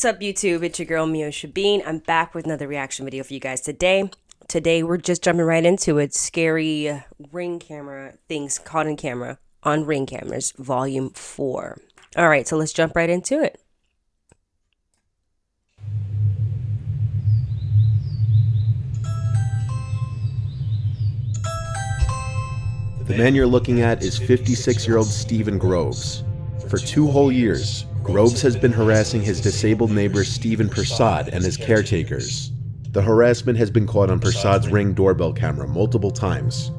What's up, YouTube? It's your girl Meosha Bean. I'm back with another reaction video for you guys today. Today we're just jumping right into it. Scary ring camera things caught in camera on Ring Cameras, Volume 4. All right, so let's jump right into it. The man you're looking at is 56-year-old Stephen Groves. For 2 whole years, Groves has been harassing his disabled neighbor Stephen Persad and his caretakers. The harassment has been caught on Persad's Ring doorbell camera multiple times.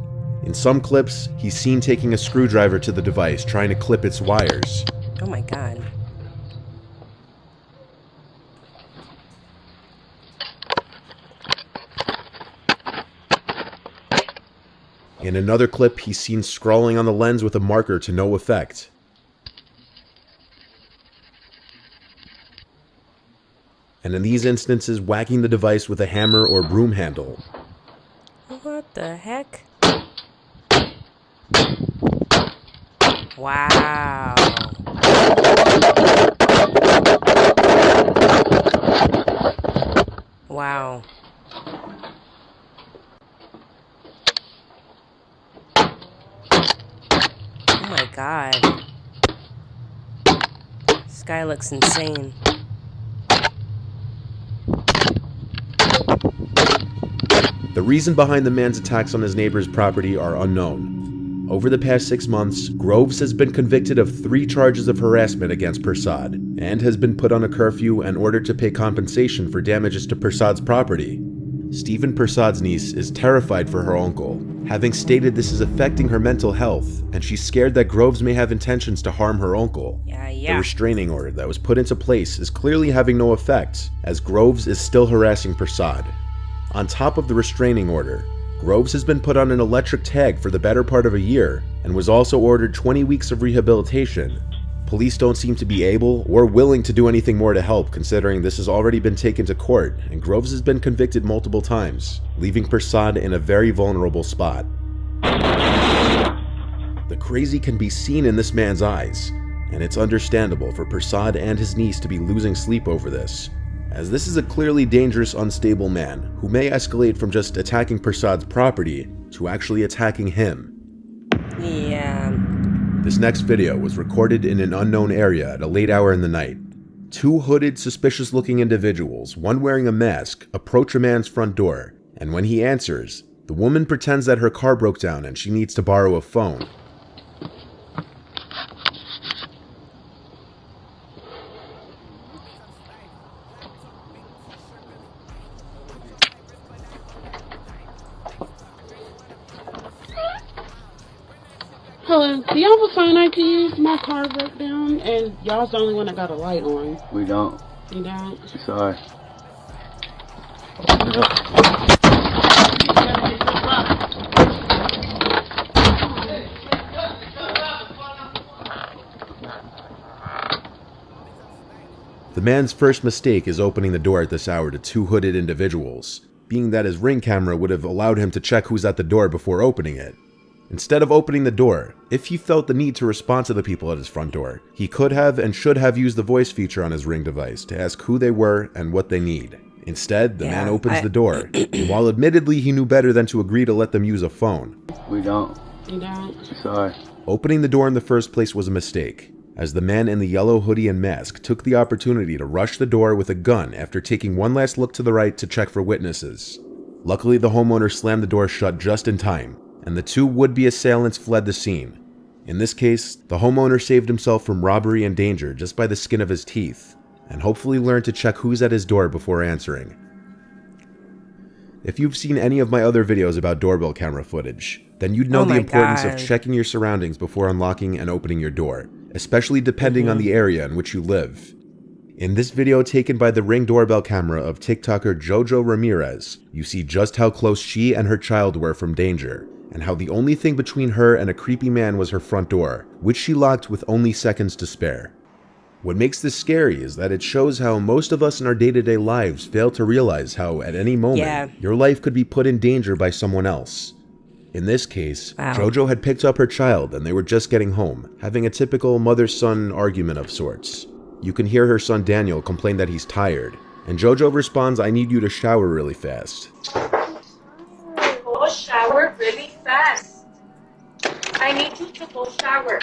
In some clips, he's seen taking a screwdriver to the device trying to clip its wires. Oh my god. In another clip, he's seen scrawling on the lens with a marker to no effect. And in these instances, whacking the device with a hammer or broom handle. What the heck? Wow. Wow. Oh my god. This guy looks insane. The reason behind the man's attacks on his neighbor's property are unknown. Over the past 6 months, Groves has been convicted of 3 charges of harassment against Persad, and has been put on a curfew and ordered to pay compensation for damages to Persad's property. Stephen Persad's niece is terrified for her uncle, having stated this is affecting her mental health, and she's scared that Groves may have intentions to harm her uncle. The restraining order that was put into place is clearly having no effect, as Groves is still harassing Persad. On top of the restraining order, Groves has been put on an electric tag for the better part of a year, and was also ordered 20 weeks of rehabilitation. Police don't seem to be able or willing to do anything more to help, considering this has already been taken to court, and Groves has been convicted multiple times, leaving Persad in a very vulnerable spot. The crazy can be seen in this man's eyes, and it's understandable for Persad and his niece to be losing sleep over this, as this is a clearly dangerous, unstable man who may escalate from just attacking Persad's property to actually attacking him. Yeah. This next video was recorded in an unknown area at a late hour in the night. 2 hooded, suspicious-looking individuals, one wearing a mask, approach a man's front door, and when he answers, the woman pretends that her car broke down and she needs to borrow a phone. Hello, do y'all have a phone I can use? My car broke down, and y'all's the only one that got a light on. We don't. You don't? Sorry. The man's first mistake is opening the door at this hour to 2 hooded individuals, being that his Ring camera would have allowed him to check who's at the door before opening it. Instead of opening the door, if he felt the need to respond to the people at his front door, he could have and should have used the voice feature on his Ring device to ask who they were and what they need. Instead, the man opens the door, and while admittedly he knew better than to agree to let them use a phone. We don't. You don't? Sorry. Opening the door in the first place was a mistake, as the man in the yellow hoodie and mask took the opportunity to rush the door with a gun after taking one last look to the right to check for witnesses. Luckily, the homeowner slammed the door shut just in time, and the 2 would-be assailants fled the scene. In this case, the homeowner saved himself from robbery and danger just by the skin of his teeth, and hopefully learned to check who's at his door before answering. If you've seen any of my other videos about doorbell camera footage, then you'd know the importance of checking your surroundings before unlocking and opening your door, especially depending on the area in which you live. In this video taken by the Ring doorbell camera of TikToker Jojo Ramirez, you see just how close she and her child were from danger, and how the only thing between her and a creepy man was her front door, which she locked with only seconds to spare. What makes this scary is that it shows how most of us in our day-to-day lives fail to realize how at any moment your life could be put in danger by someone else. In this case, Jojo had picked up her child and they were just getting home, having a typical mother-son argument of sorts. You can hear her son Daniel complain that he's tired, and Jojo responds, "I need you to shower really fast." Go shower really fast. I need you to go shower.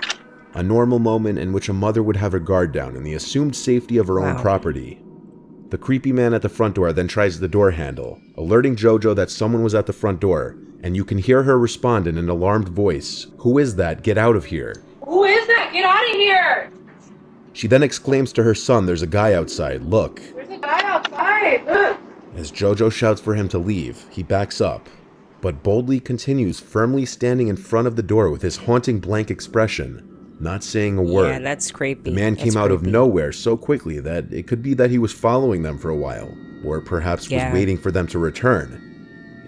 A normal moment in which a mother would have her guard down in the assumed safety of her own Wow. property. The creepy man at the front door then tries the door handle, alerting Jojo that someone was at the front door, and you can hear her respond in an alarmed voice, "Who is that? Get out of here." Who is that? Get out of here. She then exclaims to her son, "There's a guy outside, look." There's a guy outside. Look. As Jojo shouts for him to leave, he backs up, but boldly continues firmly standing in front of the door with his haunting blank expression, not saying a word. Yeah, that's creepy. The man That's came out of creepy. nowhere so quickly that it could be that he was following them for a while, or perhaps was Yeah. waiting for them to return.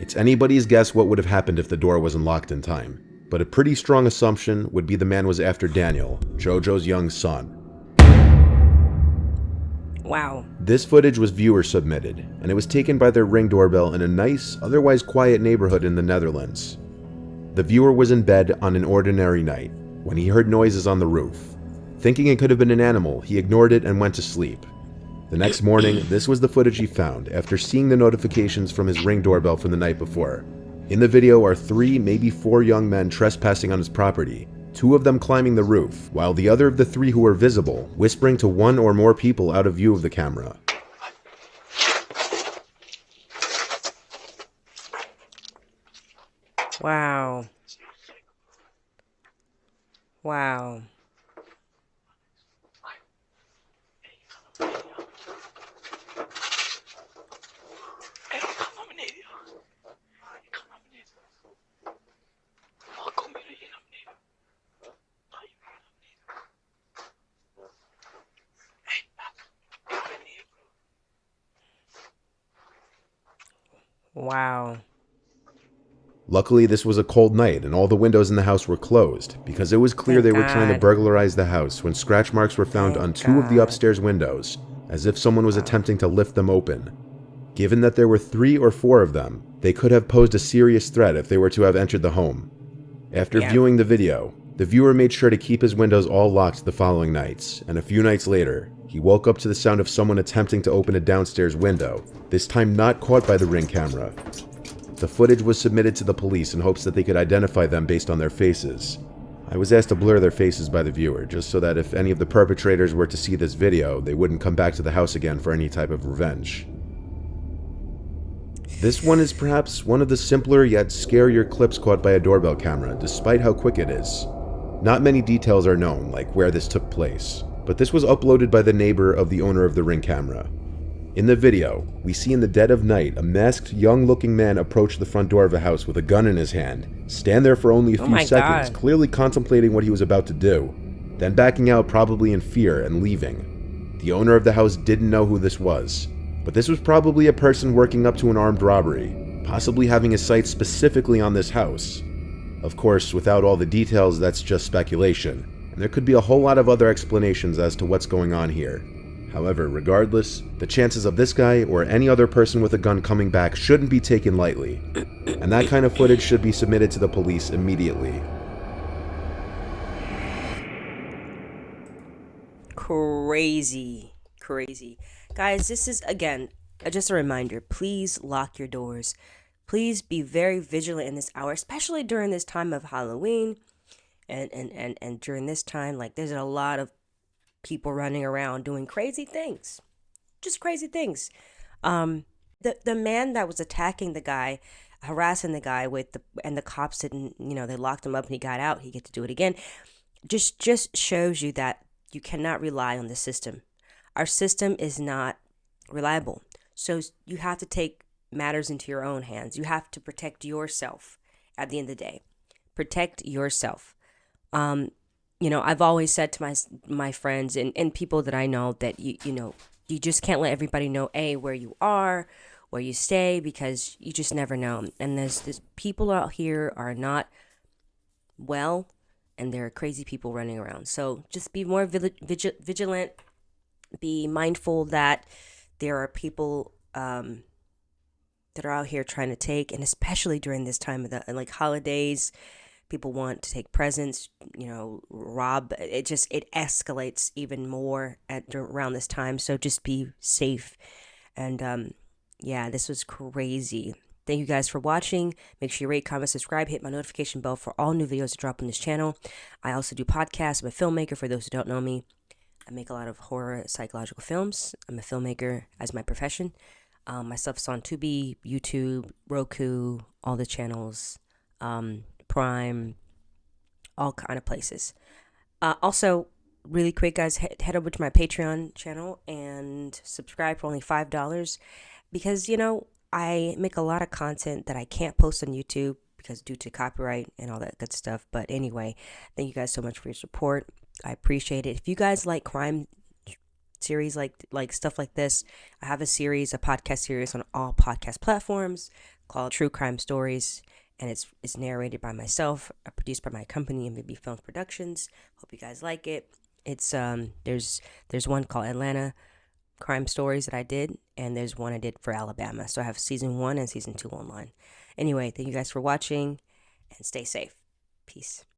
It's anybody's guess what would have happened if the door wasn't locked in time, but a pretty strong assumption would be the man was after Daniel, Jojo's young son. Wow. This footage was viewer submitted, and it was taken by their Ring doorbell in a nice, otherwise quiet neighborhood in the Netherlands. The viewer was in bed on an ordinary night when he heard noises on the roof. Thinking it could have been an animal, he ignored it and went to sleep. The next morning, this was the footage he found after seeing the notifications from his Ring doorbell from the night before. In the video are 3, maybe 4 young men trespassing on his property, 2 of them climbing the roof, while the other of the 3 who were visible, whispering to 1 or more people out of view of the camera. Wow. Wow. Wow. Luckily, this was a cold night and all the windows in the house were closed, because it was clear Thank they were trying to God. burglarize the house when scratch marks were found Thank on 2 of the God. upstairs windows, as if someone was attempting to lift them open. Given that there were 3 or 4 of them, they could have posed a serious threat if they were to have entered the home. After Yeah. viewing the video, the viewer made sure to keep his windows all locked the following nights, and a few nights later, he woke up to the sound of someone attempting to open a downstairs window, this time not caught by the Ring camera. The footage was submitted to the police in hopes that they could identify them based on their faces. I was asked to blur their faces by the viewer, just so that if any of the perpetrators were to see this video, they wouldn't come back to the house again for any type of revenge. This one is perhaps one of the simpler yet scarier clips caught by a doorbell camera, despite how quick it is. Not many details are known, like where this took place, but this was uploaded by the neighbor of the owner of the Ring camera. In the video, we see in the dead of night a masked, young-looking man approach the front door of a house with a gun in his hand, stand there for only a Oh few my seconds, God. clearly contemplating what he was about to do, then backing out probably in fear and leaving. The owner of the house didn't know who this was, but this was probably a person working up to an armed robbery, possibly having his sights specifically on this house. Of course, without all the details, that's just speculation, and there could be a whole lot of other explanations as to what's going on here. However, regardless, the chances of this guy or any other person with a gun coming back shouldn't be taken lightly, and that kind of footage should be submitted to the police immediately. Crazy. Crazy. Guys, this is, again, just a reminder. Please lock your doors. Please be very vigilant in this hour, especially during this time of Halloween. And during this time, like, there's a lot of people running around doing crazy things. Just crazy things. The man that was attacking the guy, harassing the guy and the cops didn't, they locked him up and he got out. He get to do it again. Just shows you that you cannot rely on the system. Our system is not reliable. So you have to take matters into your own hands. You have to protect yourself at the end of the day. Protect yourself. I've always said to my friends and people that I know that you just can't let everybody know where you are, where you stay, because you just never know. And there's people out here are not well, and there are crazy people running around. So just be more vigilant. Be mindful that there are people that are out here trying to take, and especially during this time of the holidays. People want to take presents, rob. It escalates even more at around this time. So just be safe. And yeah, this was crazy. Thank you guys for watching. Make sure you rate, comment, subscribe, hit my notification bell for all new videos to drop on this channel. I also do podcasts. I'm a filmmaker for those who don't know me. I make a lot of horror psychological films. I'm a filmmaker as my profession. My stuff's on Tubi, YouTube, Roku, all the channels, Prime, all kind of places. Also, really quick, guys, head over to my Patreon channel and subscribe for only $5 because, I make a lot of content that I can't post on YouTube because due to copyright and all that good stuff. But anyway, thank you guys so much for your support. I appreciate it. If you guys like crime series like stuff like this, I have a podcast series on all podcast platforms called True Crime Stories, and it's narrated by myself, produced by my company M.V.B Films Productions. Hope you guys like it. It's there's one called Atlanta Crime Stories that I did, and there's one I did for Alabama. So I have season 1 and season 2 online. Anyway, thank you guys for watching, and stay safe. Peace.